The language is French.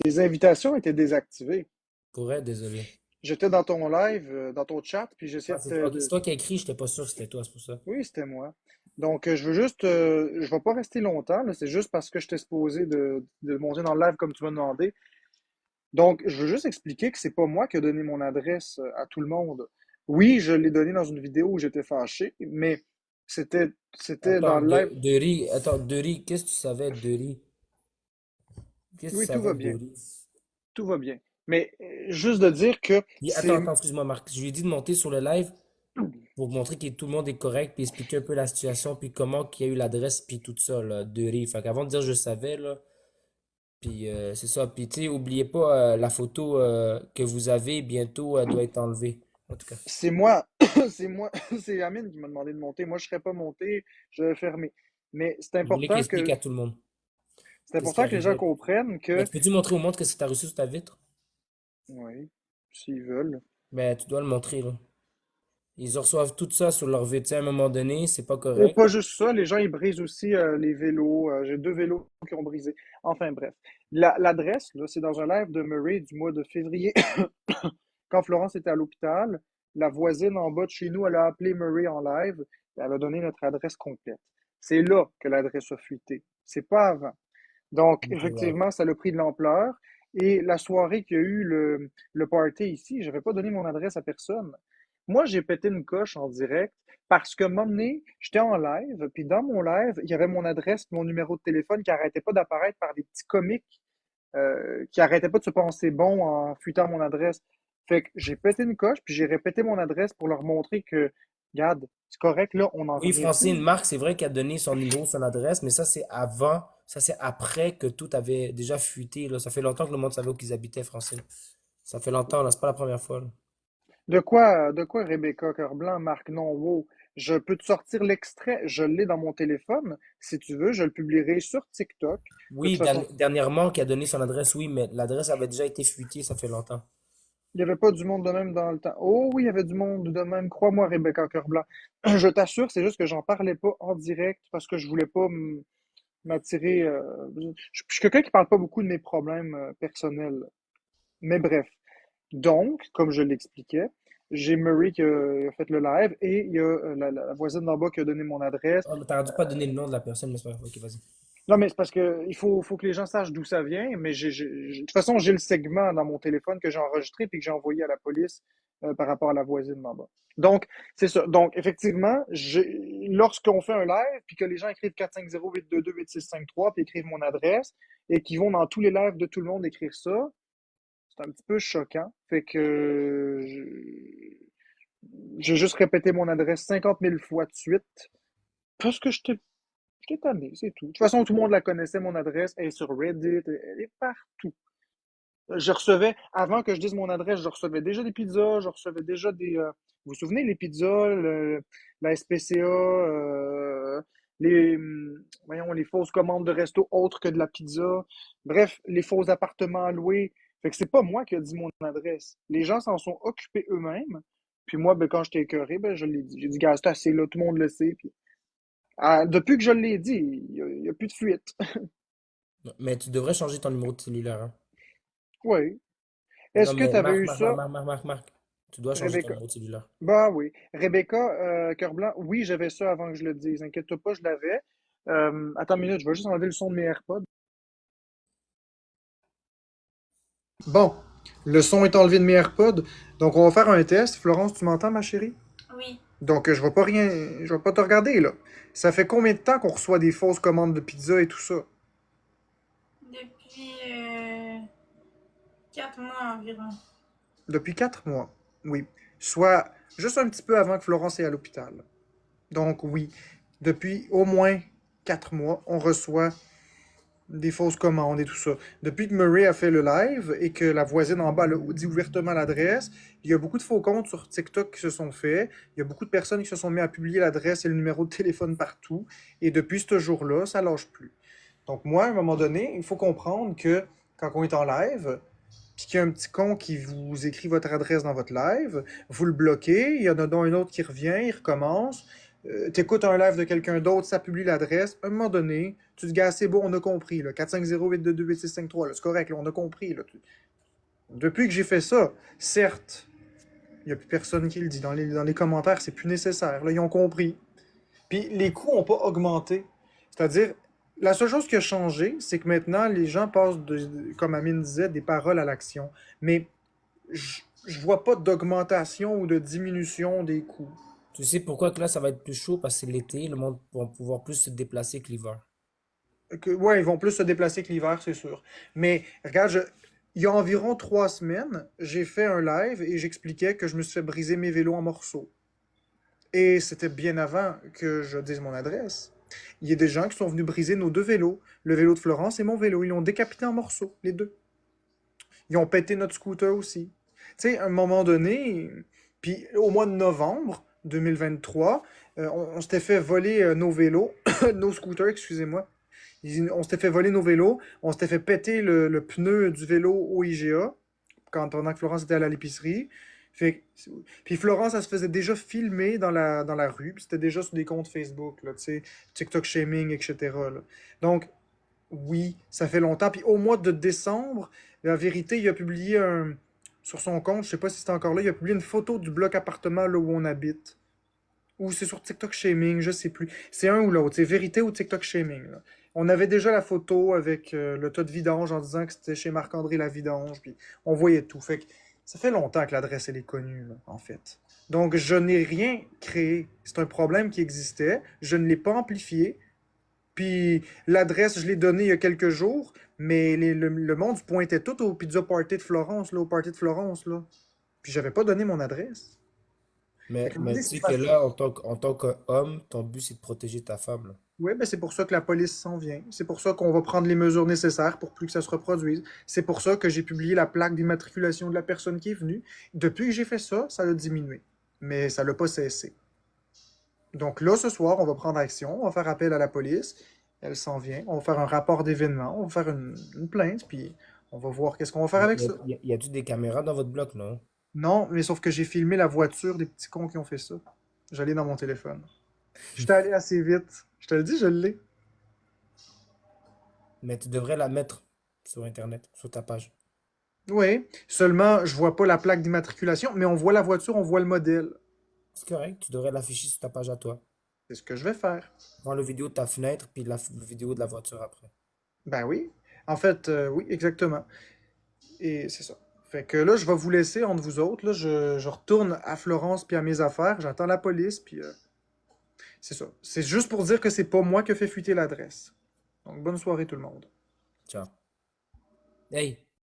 Tes invitations étaient désactivées. Pour vrai, désolé. J'étais dans ton live, dans ton chat, puis Ah, j'essayais ok, c'est toi qui as écrit, j'étais pas sûr que c'était toi, c'est pour ça. Oui, c'était moi. Donc, je veux juste... je vais pas rester longtemps, là, c'est juste parce que je t'ai supposé de monter dans le live comme tu m'as demandé. Donc, je veux juste expliquer que c'est pas moi qui ai donné mon adresse à tout le monde. Oui, je l'ai donné dans une vidéo où j'étais fâché, mais c'était dans Attends, le live. De riz, qu'est-ce que tu savais de riz? Qu'est-ce que tu Oui, tout va savais de bien. riz? Tout va bien. Mais juste de dire que Attends, c'est... attends, excuse-moi, Marc. Je lui ai dit de monter sur le live pour montrer que tout le monde est correct, puis expliquer un peu la situation, puis comment qu'il y a eu l'adresse, puis tout ça, là, de riz. Fait qu'avant de dire je savais, là, puis c'est ça. Puis tu sais, oubliez pas la photo que vous avez, bientôt, elle doit être enlevée. En tout cas. C'est moi, c'est moi, c'est Amine qui m'a demandé de monter. Moi, je serais pas monté, je vais fermer. Mais Je voulais qu'il explique à tout le monde c'est qu'est-ce qui important que les gens arrivait. comprennent Mais que, tu peux-tu montrer au monde qu'est-ce que tu as reçu sur ta vitre? oui, s'ils veulent. Ben, tu dois le montrer, là. Ils reçoivent tout ça sur leur vitre. Tu sais, à un moment donné, c'est pas Et correct. pas juste ça, les gens, ils brisent aussi les vélos. J'ai deux vélos qui ont brisé. Enfin, bref. L'adresse, là, c'est dans un live de Murray du mois de février. Quand Florence était à l'hôpital, la voisine en bas de chez nous, elle a appelé Murray en live et elle a donné notre adresse complète. C'est là que l'adresse a fuité. C'est pas avant. Donc, Ok, ouais. effectivement, ça a pris de l'ampleur. Et la soirée qu'il y a eu le party ici, je n'avais pas donné mon adresse à personne. Moi, j'ai pété une coche en direct parce que, un moment donné, j'étais en live, puis dans mon live, il y avait mon adresse, mon numéro de téléphone qui arrêtait pas d'apparaître par des petits comiques qui arrêtaient pas de se penser bon en fuitant mon adresse. Fait que j'ai pété une coche, puis j'ai répété mon adresse pour leur montrer que, regarde, c'est correct, là, on n'en Oui, revient Francine, plus. Marc, c'est vrai qu'il a donné son numéro, son adresse, mais ça, c'est avant, ça, c'est après que tout avait déjà fuité, là. Ça fait longtemps que le monde savait où qu'ils habitaient, Francine. Ça fait longtemps, là, c'est pas la première fois, là. De quoi, Rebecca Cœur-Blanc, Marc Non, wow. Je peux te sortir l'extrait, je l'ai dans mon téléphone. Si tu veux, je le publierai sur TikTok. De toute Oui, façon, dernièrement, qui a donné son adresse, oui, mais l'adresse avait déjà été fuitée, ça fait longtemps. il n'y avait pas du monde de même dans le temps. Oh oui, il y avait du monde de même. Crois-moi, Rebecca Cœur-Blanc. Je t'assure, c'est juste que j'en parlais pas en direct parce que je voulais pas m'attirer. Je suis quelqu'un qui parle pas beaucoup de mes problèmes personnels. Mais bref. Donc, comme je l'expliquais, j'ai Murray qui a fait le live et il y a la voisine d'en bas qui a donné mon adresse. Oh, mais t'aurais dû pas donner le nom de la personne, mais c'est pas grave. Ok, vas-y. Non, mais c'est parce que il faut que les gens sachent d'où ça vient. Mais de toute façon, j'ai le segment dans mon téléphone que j'ai enregistré puis que j'ai envoyé à la police par rapport à la voisine d'en bas. Donc, c'est ça. Donc, effectivement, lorsqu'on fait un live puis que les gens écrivent 450-822-8653 puis écrivent mon adresse et qu'ils vont dans tous les lives de tout le monde écrire ça, c'est un petit peu choquant. Fait que j'ai juste répété mon adresse 50 000 fois de suite parce que j'étais tanné, c'est tout. De toute façon, tout le monde la connaissait, mon adresse. Elle est sur Reddit, elle est partout. Je recevais, avant que je dise mon adresse, je recevais déjà des pizzas, je recevais déjà des... vous vous souvenez, les pizzas, la SPCA, voyons, les fausses commandes de resto autres que de la pizza. Bref, les faux appartements loués. Fait que c'est pas moi qui ai dit mon adresse. Les gens s'en sont occupés eux-mêmes. Puis moi, ben, quand j'étais écœuré, ben, je l'ai dit. J'ai dit, gars, c'est assez là, tout le monde le sait. Puis, depuis que je l'ai dit, il y a plus de fuite. Mais tu devrais changer ton numéro de cellulaire, hein. Oui. Non, Est-ce que mais tu avais Marc, eu Marc, Marc, ça, Marc, Marc, Marc, Marc. Tu dois changer ton Rebecca? numéro de cellulaire. Bah oui. Rebecca, Cœur Blanc, oui, j'avais ça avant que je le dise. Inquiète-toi pas, je l'avais. Attends une minute, je vais juste enlever le son de mes AirPods. Bon, le son est enlevé de mes AirPods. Donc, on va faire un test. Florence, tu m'entends, ma chérie? Oui, Donc, je vais pas te regarder, là. Ça fait combien de temps qu'on reçoit des fausses commandes de pizza et tout ça? depuis 4 mois environ. Depuis 4 mois. Oui. Soit juste un petit peu avant que Florence est à l'hôpital. Donc, oui. Depuis au moins 4 mois, on reçoit des fausses commandes et tout ça. Depuis que Murray a fait le live et que la voisine en bas a dit ouvertement l'adresse, il y a beaucoup de faux comptes sur TikTok qui se sont faits. Il y a beaucoup de personnes qui se sont mis à publier l'adresse et le numéro de téléphone partout. Et depuis ce jour-là, ça lâche plus. Donc moi, à un moment donné, il faut comprendre que quand on est en live, puis qu'il y a un petit con qui vous écrit votre adresse dans votre live, vous le bloquez, il y en a donc un autre qui revient, il recommence. t'écoutes un live de quelqu'un d'autre, ça publie l'adresse. À un moment donné, tu te dis, gars, c'est bon, on a compris. Là, 450-822-8653, là, c'est correct, là, on a compris. Là. Depuis que j'ai fait ça, certes, il n'y a plus personne qui le dit. Dans les commentaires, c'est plus nécessaire. Là, ils ont compris. Puis les coûts n'ont pas augmenté. C'est-à-dire, la seule chose qui a changé, c'est que maintenant, les gens passent, comme Amine disait, des paroles à l'action. Mais je vois pas d'augmentation ou de diminution des coûts. Tu sais pourquoi que là, ça va être plus chaud? Parce que c'est l'été, le monde va pouvoir plus se déplacer que l'hiver. Ouais, ils vont plus se déplacer que l'hiver, c'est sûr. Mais regarde, il y a environ 3 semaines, j'ai fait un live et j'expliquais que je me suis fait briser mes vélos en morceaux. Et c'était bien avant que je dise mon adresse. Il y a des gens qui sont venus briser nos deux vélos, le vélo de Florence et mon vélo. Ils l'ont décapité en morceaux, les deux. Ils ont pété notre scooter aussi. Tu sais, à un moment donné, puis au mois de novembre 2023, on s'était fait voler nos vélos, nos scooters, excusez-moi. On s'était fait voler nos vélos, on s'était fait péter le pneu du vélo au IGA, quand pendant que Florence était allée à l'épicerie. Fait, puis Florence, elle se faisait déjà filmer dans la rue, puis c'était déjà sur des comptes Facebook, là, tu sais, TikTok shaming, etc. Là. Donc, oui, ça fait longtemps. Puis au mois de décembre, la vérité, il a publié sur son compte, je sais pas si c'est encore là, il a publié une photo du bloc appartement là où on habite. Ou c'est sur TikTok shaming, je sais plus. C'est un ou l'autre, c'est vérité ou TikTok shaming. Là. On avait déjà la photo avec le tas de vidange en disant que c'était chez Marc-André la vidange, puis on voyait tout. Fait que ça fait longtemps que l'adresse elle est connue, là, en fait. Donc je n'ai rien créé. C'est un problème qui existait. Je ne l'ai pas amplifié. Puis l'adresse, je l'ai donnée il y a quelques jours, mais le monde pointait tout au Pizza Party de Florence, là, au Party de Florence, là. Puis j'avais pas donné mon adresse. Fait que, Mais tu sais que là, en tant qu'homme, ton but, c'est de protéger ta femme, là. oui, ben c'est pour ça que la police s'en vient. C'est pour ça qu'on va prendre les mesures nécessaires pour plus que ça se reproduise. C'est pour ça que j'ai publié la plaque d'immatriculation de la personne qui est venue. Depuis que j'ai fait ça, ça a diminué. Mais ça l'a pas cessé. Donc là, ce soir, on va prendre action, on va faire appel à la police. Elle s'en vient. On va faire un rapport d'événement, on va faire une plainte, puis on va voir qu'est-ce qu'on va faire avec ça. Y a-tu des caméras dans votre bloc, non? Non, mais sauf que j'ai filmé la voiture des petits cons qui ont fait ça. J'allais dans mon téléphone. J'étais allé assez vite. Je te le dis, je l'ai. Mais tu devrais la mettre sur Internet, sur ta page. Oui, seulement je vois pas la plaque d'immatriculation, mais on voit la voiture, on voit le modèle. C'est correct, tu devrais l'afficher sur ta page à toi. C'est ce que je vais faire. Prends le vidéo de ta fenêtre, puis la vidéo de la voiture après. Ben oui. En fait, oui, exactement. Et c'est ça. Fait que là, je vais vous laisser entre vous autres. Là, je retourne à Florence puis à mes affaires. J'attends la police, puis c'est ça. C'est juste pour dire que c'est pas moi qui ai fait fuiter l'adresse. Donc, bonne soirée tout le monde. Ciao. Hey!